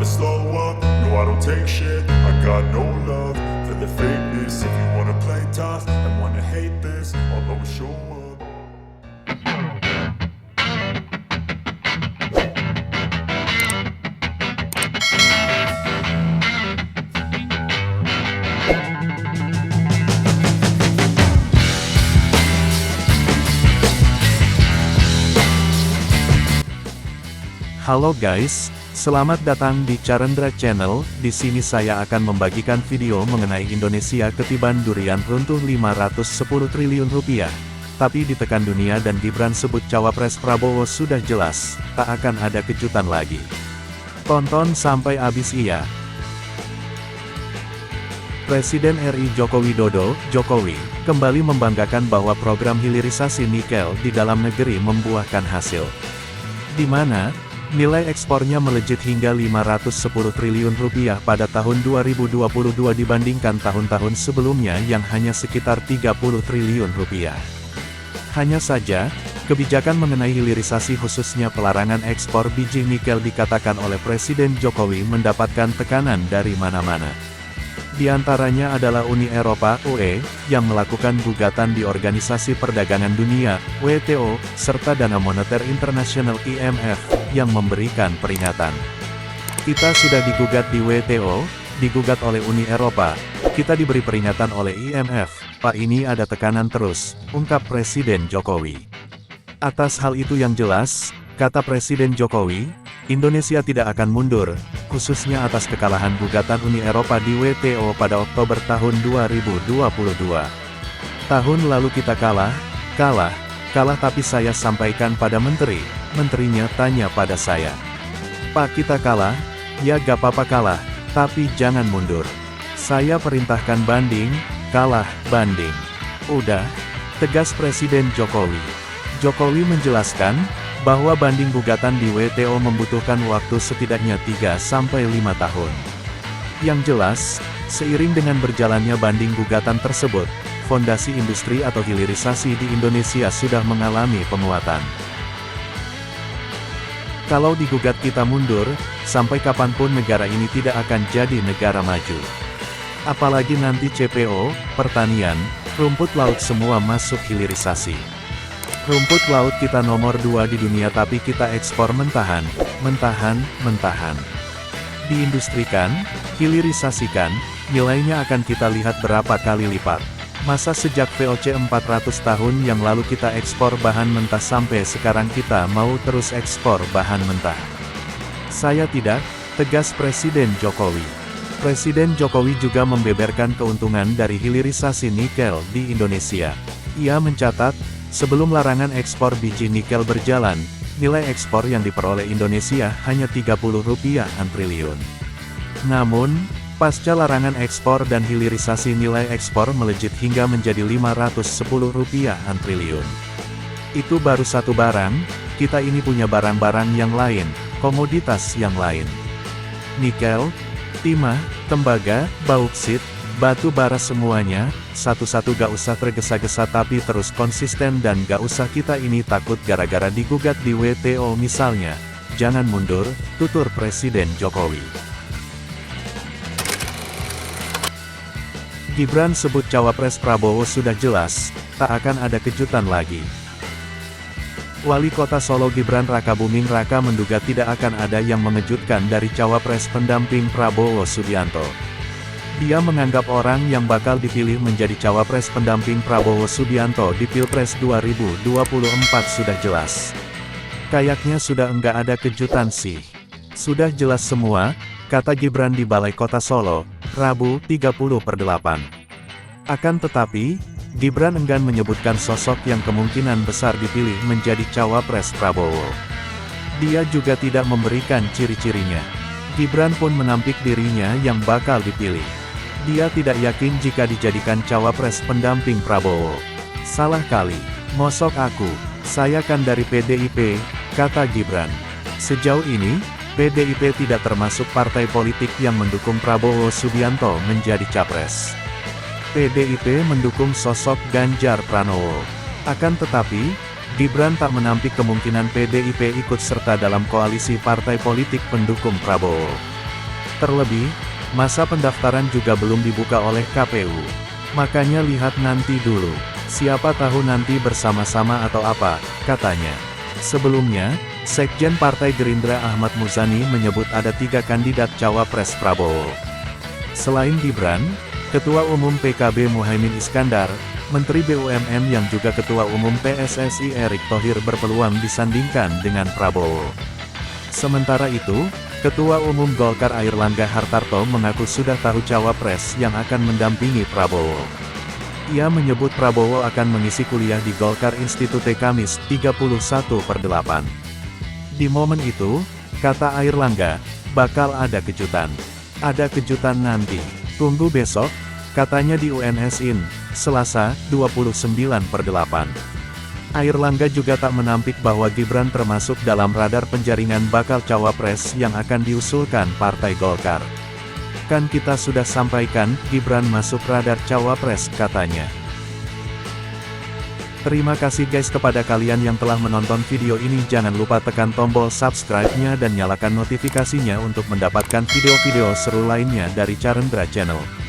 never slow up, no I don't take shit. I got no love for the fakeness. If you wanna play tough and wanna hate this, I'll always show up. Halo guys, selamat datang di Carendra Channel. Di sini saya akan membagikan video mengenai Indonesia ketiban durian runtuh 510 triliun rupiah. Tapi ditekan dunia dan Gibran sebut cawapres Prabowo sudah jelas, tak akan ada kejutan lagi. Tonton sampai habis ya. Presiden RI Joko Widodo, Jokowi, kembali membanggakan bahwa program hilirisasi nikel di dalam negeri membuahkan hasil. Di mana nilai ekspornya melejit hingga 510 triliun rupiah pada tahun 2022 dibandingkan tahun-tahun sebelumnya yang hanya sekitar 30 triliun rupiah. Hanya saja, kebijakan mengenai hilirisasi khususnya pelarangan ekspor biji nikel dikatakan oleh Presiden Jokowi mendapatkan tekanan dari mana-mana. Di antaranya adalah Uni Eropa (UE) yang melakukan gugatan di Organisasi Perdagangan Dunia (WTO), serta Dana Moneter Internasional (IMF) yang memberikan peringatan. Kita sudah digugat di WTO, digugat oleh Uni Eropa, kita diberi peringatan oleh IMF, Pak ini ada tekanan terus, ungkap Presiden Jokowi. Atas hal itu yang jelas, kata Presiden Jokowi, Indonesia tidak akan mundur, khususnya atas kekalahan gugatan Uni Eropa di WTO pada Oktober tahun 2022. Tahun lalu kita kalah tapi saya sampaikan pada menterinya tanya pada saya. Pak kita kalah, ya gak apa-apa kalah, tapi jangan mundur. Saya perintahkan banding, kalah, banding. Udah, tegas Presiden Jokowi. Jokowi menjelaskan, bahwa banding gugatan di WTO membutuhkan waktu setidaknya 3-5 tahun. Yang jelas, seiring dengan berjalannya banding gugatan tersebut, fondasi industri atau hilirisasi di Indonesia sudah mengalami penguatan. Kalau digugat kita mundur, sampai kapanpun negara ini tidak akan jadi negara maju. Apalagi nanti CPO, pertanian, rumput laut semua masuk hilirisasi. Rumput laut kita nomor 2 di dunia tapi kita ekspor mentahan. Diindustrikan, hilirisasikan, nilainya akan kita lihat berapa kali lipat. Masa sejak VOC 400 tahun yang lalu kita ekspor bahan mentah sampai sekarang kita mau terus ekspor bahan mentah? Saya tidak, tegas Presiden Jokowi. Presiden Jokowi juga membeberkan keuntungan dari hilirisasi nikel di Indonesia. Ia mencatat, sebelum larangan ekspor biji nikel berjalan, nilai ekspor yang diperoleh Indonesia hanya Rp30-an triliun. Namun, pasca larangan ekspor dan hilirisasi nilai ekspor melejit hingga menjadi Rp510-an triliun. Itu baru satu barang, kita ini punya barang-barang yang lain, komoditas yang lain. Nikel, timah, tembaga, bauksit, batu bara semuanya, satu-satu gak usah tergesa-gesa tapi terus konsisten dan gak usah kita ini takut gara-gara digugat di WTO misalnya. Jangan mundur, tutur Presiden Jokowi. Gibran sebut cawapres Prabowo sudah jelas, tak akan ada kejutan lagi. Wali Kota Solo Gibran Rakabuming Raka menduga tidak akan ada yang mengejutkan dari cawapres pendamping Prabowo Subianto. Dia menganggap orang yang bakal dipilih menjadi cawapres pendamping Prabowo Subianto di Pilpres 2024 sudah jelas. Kayaknya sudah enggak ada kejutan sih. Sudah jelas semua, kata Gibran di Balai Kota Solo, Rabu 30/8. Akan tetapi, Gibran enggan menyebutkan sosok yang kemungkinan besar dipilih menjadi cawapres Prabowo. Dia juga tidak memberikan ciri-cirinya. Gibran pun menampik dirinya yang bakal dipilih. Dia tidak yakin jika dijadikan cawapres pendamping Prabowo. Salah kali, mosok aku, saya kan dari PDIP, kata Gibran. Sejauh ini, PDIP tidak termasuk partai politik yang mendukung Prabowo Subianto menjadi capres. PDIP mendukung sosok Ganjar Pranowo. Akan tetapi, Gibran tak menampik kemungkinan PDIP ikut serta dalam koalisi partai politik pendukung Prabowo. Terlebih, masa pendaftaran juga belum dibuka oleh KPU. Makanya lihat nanti dulu. Siapa tahu nanti bersama-sama atau apa, katanya. Sebelumnya, Sekjen Partai Gerindra Ahmad Muzani menyebut ada 3 kandidat Cawapres Prabowo. Selain Gibran, Ketua Umum PKB Muhaimin Iskandar, Menteri BUMN yang juga Ketua Umum PSSI Erick Thohir berpeluang disandingkan dengan Prabowo. Sementara itu, Ketua Umum Golkar Airlangga Hartarto mengaku sudah tahu cawapres yang akan mendampingi Prabowo. Ia menyebut Prabowo akan mengisi kuliah di Golkar Institute Kamis 31/8. Di momen itu, kata Airlangga, bakal ada kejutan. Ada kejutan nanti. Tunggu besok, katanya di UNS-IN, Selasa, 29/8. Airlangga juga tak menampik bahwa Gibran termasuk dalam radar penjaringan bakal cawapres yang akan diusulkan Partai Golkar. Kan kita sudah sampaikan, Gibran masuk radar cawapres, katanya. Terima kasih guys kepada kalian yang telah menonton video ini. Jangan lupa tekan tombol subscribe-nya dan nyalakan notifikasinya untuk mendapatkan video-video seru lainnya dari Carendra Channel.